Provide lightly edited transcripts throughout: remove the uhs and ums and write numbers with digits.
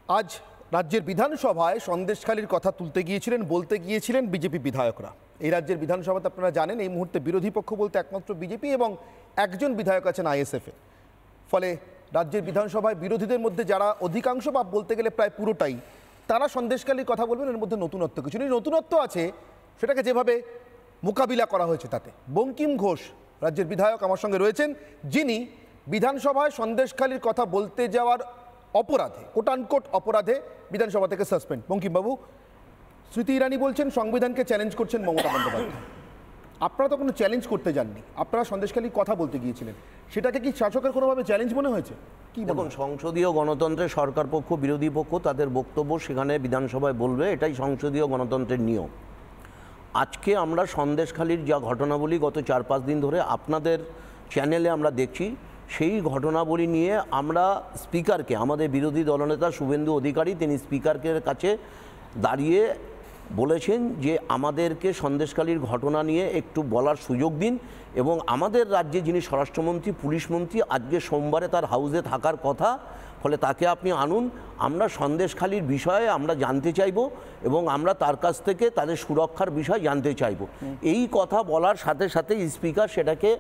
আজ রাজ্যের বিধানসভায় সন্দেশখালির কথা তুলতে গিয়েছিলেন, বলতে গিয়েছিলেন বিজেপি বিধায়করা। এই রাজ্যের বিধানসভাতে আপনারা জানেন এই মুহূর্তে বিরোধী পক্ষ বলতে একমাত্র বিজেপি এবং একজন বিধায়ক আছেন আইএসএফে। ফলে রাজ্যের বিধানসভায় বিরোধীদের মধ্যে যারা অধিকাংশ বা বলতে গেলে প্রায় পুরোটাই, তারা সন্দেশখালির কথা বলবেন। এর মধ্যে নতুনত্ব কিছু নেই, নতুনত্ব আছে সেটাকে যেভাবে মোকাবিলা করা হয়েছে তাতে। বঙ্কিম ঘোষ রাজ্যের বিধায়ক আমার সঙ্গে রয়েছেন, যিনি বিধানসভায় সন্দেশখালির কথা বলতে যাওয়ার অপরাধে, কোটানকোট অপরাধে বিধানসভা থেকে সাসপেন্ড। বঙ্কিমবাবু, স্মৃতি ইরানি বলছেন সংবিধানকে চ্যালেঞ্জ করছেন মমতা বন্দ্যোপাধ্যায়। আপনারা তো কোনো চ্যালেঞ্জ করতে যাননি, আপনারা সন্দেশখালির কথা বলতে গিয়েছিলেন। সেটাকে কি শাসকের কোনোভাবে চ্যালেঞ্জ মনে হয়েছে? কি দেখুন, সংসদীয় গণতন্ত্রে সরকার পক্ষ বিরোধী পক্ষ তাদের বক্তব্য সেখানে বিধানসভায় বলবে, এটাই সংসদীয় গণতন্ত্রের নিয়ম। আজকে আমরা সন্দেশখালির যা ঘটনাবলী গত 4-5 দিন ধরে আপনাদের চ্যানেলে আমরা দেখছি, সেই ঘটনাবলী নিয়ে আমরা স্পিকারকে, আমাদের বিরোধী দলনেতা শুভেন্দু অধিকারী, তিনি স্পিকারের কাছে দাঁড়িয়ে বলেছেন যে আমাদেরকে সন্দেশখালির ঘটনা নিয়ে একটু বলার সুযোগ দিন, এবং আমাদের রাজ্যে যিনি স্বরাষ্ট্রমন্ত্রী, পুলিশ মন্ত্রী, আজকে সোমবারে তার হাউসে থাকার কথা, ফলে তাকে আপনি আনুন। আমরা সন্দেশখালির বিষয়ে আমরা জানতে চাইব এবং আমরা তার কাছ থেকে তাদের সুরক্ষার বিষয় জানতে চাইব। এই কথা বলার সাথে সাথে স্পিকার সেটাকে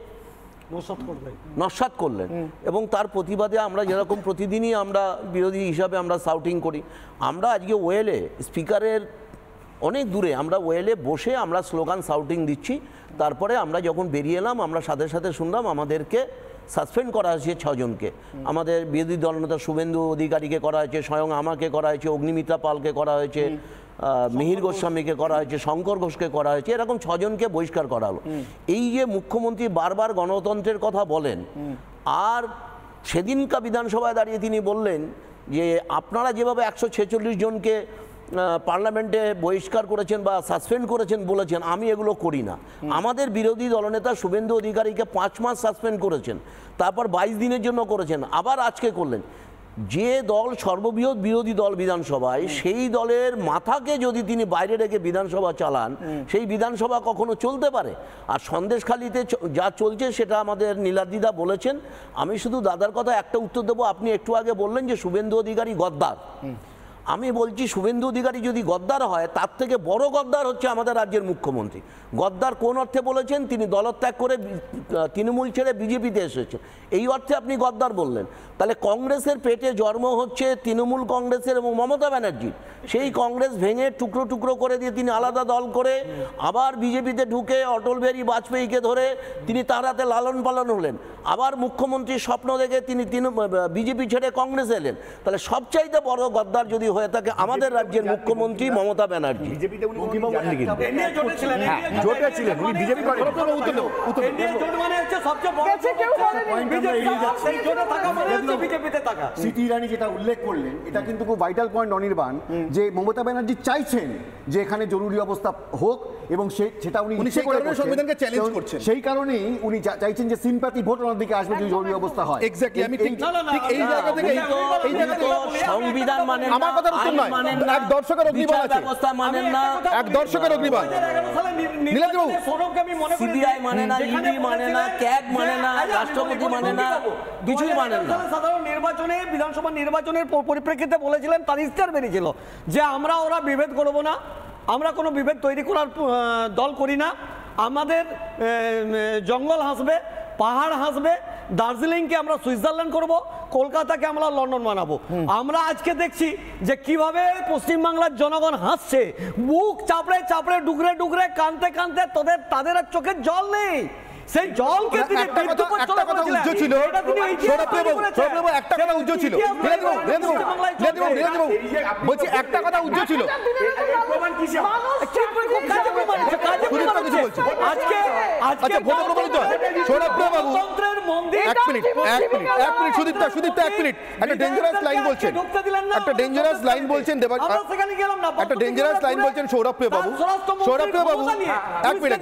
নস্যাৎ করলেন, এবং তার প্রতিবাদে আমরা যেরকম প্রতিদিনই আমরা বিরোধী হিসাবে আমরা শাউটিং করি, আমরা আজকে ওয়েলে স্পিকারের অনেক দূরে আমরা ওয়েলে বসে আমরা স্লোগান শাউটিং দিচ্ছি। তারপরে আমরা যখন বেরিয়ে এলাম, আমরা সাথে সাথে শুনলাম আমাদেরকে সাসপেন্ড করা হয়েছে 6 জনকে। আমাদের বিরোধী দলনেতা শুভেন্দু অধিকারীকে করা হয়েছে, স্বয়ং আমাকে করা হয়েছে, অগ্নিমিত্রা পালকে করা হয়েছে, মিহির গোস্বামীকে করা হয়েছে, শঙ্কর ঘোষকে করা হয়েছে, এরকম 6 জনকে বহিষ্কার করা হলো। এই যে মুখ্যমন্ত্রী বারবার গণতন্ত্রের কথা বলেন, আর সেদিনকার বিধানসভায় দাঁড়িয়ে তিনি বললেন যে আপনারা যেভাবে 146 জনকে পার্লামেন্টে বহিষ্কার করেছেন বা সাসপেন্ড করেছেন বলেছেন, আমি এগুলো করি না। আমাদের বিরোধী দলনেতা শুভেন্দু অধিকারীকে 5 মাস সাসপেন্ড করেছেন, তারপর 22 দিনের জন্য করেছেন, আবার আজকে করলেন। যে দল সর্ববৃহৎ বিরোধী দল বিধানসভায়, সেই দলের মাথাকে যদি তিনি বাইরে রেখে বিধানসভা চালান, সেই বিধানসভা কখনো চলতে পারে? আর সন্দেশখালিতে যা চলছে সেটা আমাদের নীলাদিদা বলেছেন। আমি শুধু দাদার কথা একটা উত্তর দেবো। আপনি একটু আগে বললেন যে শুভেন্দু অধিকারী গদ্দার। আমি বলছি, শুভেন্দু অধিকারী যদি গদ্দার হয়, তার থেকে বড় গদ্দার হচ্ছে আমাদের রাজ্যের মুখ্যমন্ত্রী। গদ্দার কোন অর্থে বলেছেন? তিনি দলত্যাগ করে তৃণমূল ছেড়ে বিজেপিতে এসেছেন, এই অর্থে আপনি গদ্দার বললেন। তাহলে কংগ্রেসের পেটে জন্ম হচ্ছে তৃণমূল কংগ্রেসের এবং মমতা ব্যানার্জির। সেই কংগ্রেস ভেঙে টুকরো টুকরো করে দিয়ে তিনি আলাদা দল করে আবার বিজেপিতে ঢুকে অটল বিহারী বাজপেয়ীকে ধরে তিনি তার হাতে লালন পালন হলেন। আবার মুখ্যমন্ত্রীর স্বপ্ন দেখে তিনি বিজেপি ছেড়ে কংগ্রেস এলেন। তাহলে সবচাইতে বড় গদ্দার যদি হয়ে থাকে আমাদের রাজ্যের মুখ্যমন্ত্রী মমতা ব্যানার্জি। স্মৃতি ইরানি যেটা উল্লেখ করলেন, এটা কিন্তু খুব ভাইটাল পয়েন্ট অনির্বাণ, যে মমতা ব্যানার্জি চাইছেন যে এখানে জরুরি অবস্থা হোক, এবং সেটা উনি সংবিধানকে চ্যালেঞ্জ করছেন। সেই কারণেই উনি চাইছেন যে সিম্প্যাথি ভোট ওনার দিকে আসবে যদি জরুরি অবস্থা হয়। এক্স্যাক্টলি, আমি ঠিক এই জায়গা থেকে সংবিধান মানেন, আমার কথা মানেন না, এক দর্শকের অগ্নিবাণ আছে, মানেন না, এক দর্শকের অগ্নিবাণ। সিবিআই মানে না, ইডি মানে না, ক্যাগ মানে না, রাষ্ট্রপতি মানে না, কিছুই মানেন না। সাধারণ নির্বাচনে, বিধানসভা নির্বাচনের পরিপ্রেক্ষিতে বলেছিলেন, তার ইস্তার বেরিয়েছিল যে ওরা বিভেদ করবো না, আমরা কোনো বিভেদ তৈরি করার দল করি না, আমাদের জঙ্গল হাসবে, পাহাড় হাসবে, দার্জিলিংকে আমরা সুইজারল্যান্ড করব, কলকাতাকে আমরা লন্ডন বানাবো। আমরা আজকে দেখছি যে কিভাবে পশ্চিমবাংলার জনগণ হাসছে, বুক চাপড়ে চাপড়ে, ডুগরে ডুগরে, কানতে কানতে, তাদের আর চোখের জল নেই। সেই জলকে তিনি একটা কথা উজ্জ্বল ছিল, একটা কথা উজ্জ্বল ছিল, বলছি একটা কথা উজ্জ্বল ছিল। একটা ডেঞ্জারাস লাইন বলছেন সৌরভ প্রিয় বাবু, এক মিনিট,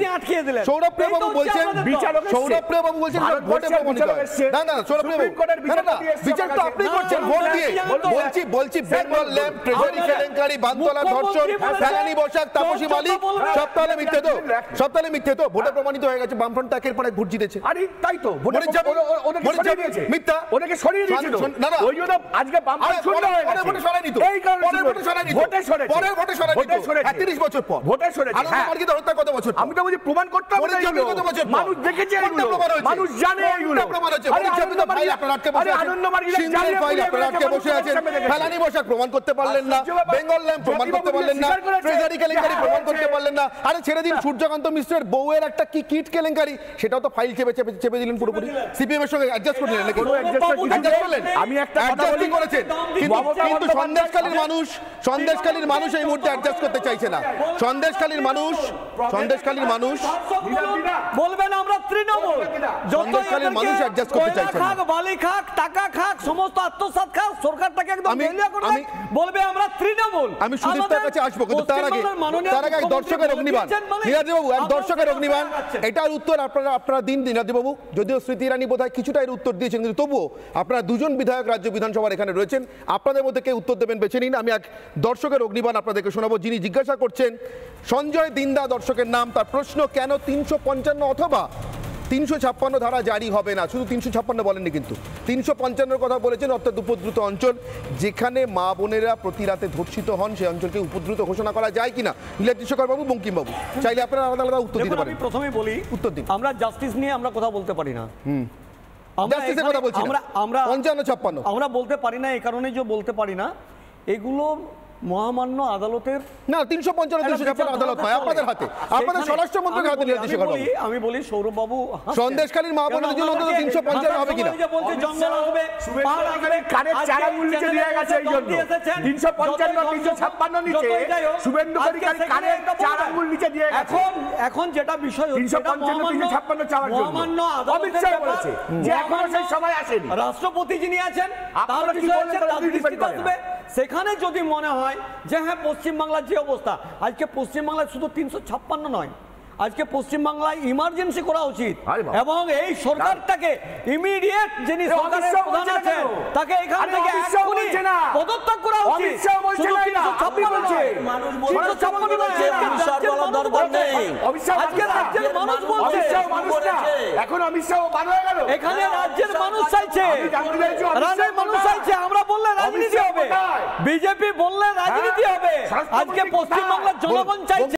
সৌরভ প্রিয় বাবু বলছেন, সৌরভ প্রিয় বাবু বলছেন ভোটে প্রমাণিত হয়। না না সৌরভ প্রিয় বাবু, না বিচার তো আপনি করছেন ভোট দিয়ে। বলছি বেঙ্গল ল্যাম্প, ট্রেজারি কেলেঙ্কারি, বানতলা ধর্ষণ, ফেলানি বসাক, তাপসী মালিক, সপ্তাহে মিথ্যে তো ভোটে প্রমাণিত হয়ে গেছে। বামফ্রন্ট একের পর এক ভোট জিতেছে। আরে তাই তো মিথ্যা, ওনাকে সরিয়ে দিয়েছিল। না না, ওই জন্য আজকে বামফ্রন্ট শূন্য হয়ে গেছে। সরায়নি তো, এই কারণে পরের ভোটে সরায়নি তো, ভোটে সরেছে, পরের ভোটে সরায়নি ভোটে তো, সরেছে, ৩১ বছর পর ভোটে সরেছে, আনন্দ হ্যাঁ। মার্গিদের হত্যা কত বছর পর? আমি তো বলছি প্রমাণ করতে হবে না পরিচালিত এগুলো। কত বছর পর? মানুষ দেখেছে কোনটা এগুলো, প্রমাণ হয়েছে? মানুষ জানে এগুলো। কোনটা প্রমাণ হয়েছে? আরে পরিচালিত আনন্দ ফাইল মার্গিরা- আপনারা আটকে বসে আরে আছেন, আনন্দ মার্গিরা সিঙ্গেল জ্বালিয়ে ফাইল পুড়িয়ে আপনারা আটকে মেরেছে, বসে আছেন, মানুষ দেখেছে। ফেলানি বসাক প্রমাণ করতে পারলেন না, আশ্চর্য ব্যাপার। বেঙ্গল ল্যাম্প প্রমাণ করতে জ্যোতিবাবু পারলেন না, স্বীকার করেছে। ট্রেজারি কেলেঙ্কারি প্রমাণ করতে হয়েছে। পারলেন না। আরে ছেড়ে দিন, সূর্যকান্ত মিশ্রের বউয়ের একটা কি কিট কেলেঙ্কারি, সেটাও তো ফাইল চেপে দিলেন পুরোপুরি। সিপিএম এর সঙ্গে অ্যাডজাস্ট করে নিলেন নাকি? কোনো adjust কিছু Adjust নেই। করলেন? আমি একটা কথা Adjusting বলি, করেছেন। কিন্তু মমতা বন্দ্যোপাধ্যায়- সন্দেশখালীর মানুষ এই মুহূর্তে অ্যাডজাস্ট করতে চাইছে না। সন্দেশখালীর মানুষ বলবেন আমরা তৃণমূল, সন্দেশখালীর মানুষ adjust করতে চাইছে না। খাক, বালি খাক, টাকা খাক, সমস্ত আত্মসাৎ খাক, সরকারটাকে একদম দেউলিয়া করে দেয়, বলবে আমরা তৃণমূল। আমি সুদীপ্তার কাছে আসবো, কিন্তু তার আগে এক দর্শকের অগ্নিবাণ, নীলাদ্রিবাবু, এক দর্শকের অগ্নিবাণ, এটার উত্তর আপনারা দিন নীলাদ্রিবাবু। যদিও স্মৃতি ইরানি বোধহয় কিছুটা এর উত্তর দিয়েছেন, কিন্তু তবুও আপনারা দুজন বিধায়ক রাজ্য বিধানসভার এখানে রয়েছেন, আপনাদের মধ্যে কে উত্তর দেবেন বেছে নিন। আমি এক দর্শকের অগ্নিবাণ আপনাদেরকে শোনাবো, যিনি জিজ্ঞাসা করছেন সঞ্জয় দিন্দা দর্শকের নাম, তার প্রশ্ন কেন 355 অথবা 356 ধারা জারি হবে না। শুধু 356 বলেননি, কিন্তু 355 কথা বলেছেন, অর্থাৎ উপদ্রুত অঞ্চল, যেখানে মা বোনেরা প্রতি রাতে ধর্ষিত হন সেই অঞ্চলকে উপদ্রুত ঘোষণা করা যায় কিনা। নীলাদ্রি শেখর বাবু, বঙ্কিমবাবু, চাইলে আপনারা আলাদা আলাদা উত্তর দিতে দেখুন, পারেন। আমি প্রথমেই বলি, উত্তর দিন। আমরা জাস্টিস নিয়ে আমরা কথা বলতে পারি না। আমরা জাস্টিসের কথা বলছি না। আমরা 55-56 আমরা বলতে পারি না, এই কারণে যে বলতে পারি না, এগুলো মহামান্য আদালতের না, 355 আদালত নয়, আপনাদের হাতে, আপনাদের স্বরাষ্ট্রমন্ত্রীর হাতে। নীলাদ্রি শেখর বাবু, আমি বলি সৌরভ বাবু, সন্দেশখালীর মা বোনদের জন্য অন্তত 355 হবে কিনা? জঙ্গল হবে, পাহাড় হবে, কানের চারা নিচে দিয়ে গেছে এই জন্য 355 356 নিচে শুভেন্দু অধিকারী কানের চারা নিচে দিয়ে গেছে। এখন যেটা বিষয় হচ্ছে, 355 356 চাওয়ার জন্য মহামান্য অমিত শাহ বলেছে যে এখনো সেই সময় আসেনি। রাষ্ট্রপতি যিনি আছেন তার আপনারা কি বিষয় বললেন হচ্ছে, তারা তার depend দৃষ্টিতে করে না। আসবে। সেখানে যদি মনে হয় যে হ্যাঁ, পশ্চিমবাংলার যে অবস্থা, আজকে পশ্চিমবাংলায় শুধু 356 নয়, আজকে পশ্চিমবাংলায় ইমার্জেন্সি করা উচিত, এবং এই সরকারটাকে ইমিডিয়েট যিনি সরকারের প্রধান আছেন তাকে এখান থেকে এক্ষুনি পদত্যাগ করা উচিত। শুধু 356 বলছে, 356 বলছে, আজকে রাজ্যের মানুষ বলছে, এখন অমিত শাহ বার হয়ে গেল। এখানে রাজ্যের মানুষ চাইছে, রাজ্যের মানুষ চাইছে। আমরা বললে রাজনীতি হবে, বিজেপি বললে রাজনীতি হবে, আজকে পশ্চিমবাংলার জনগণ চাইছে।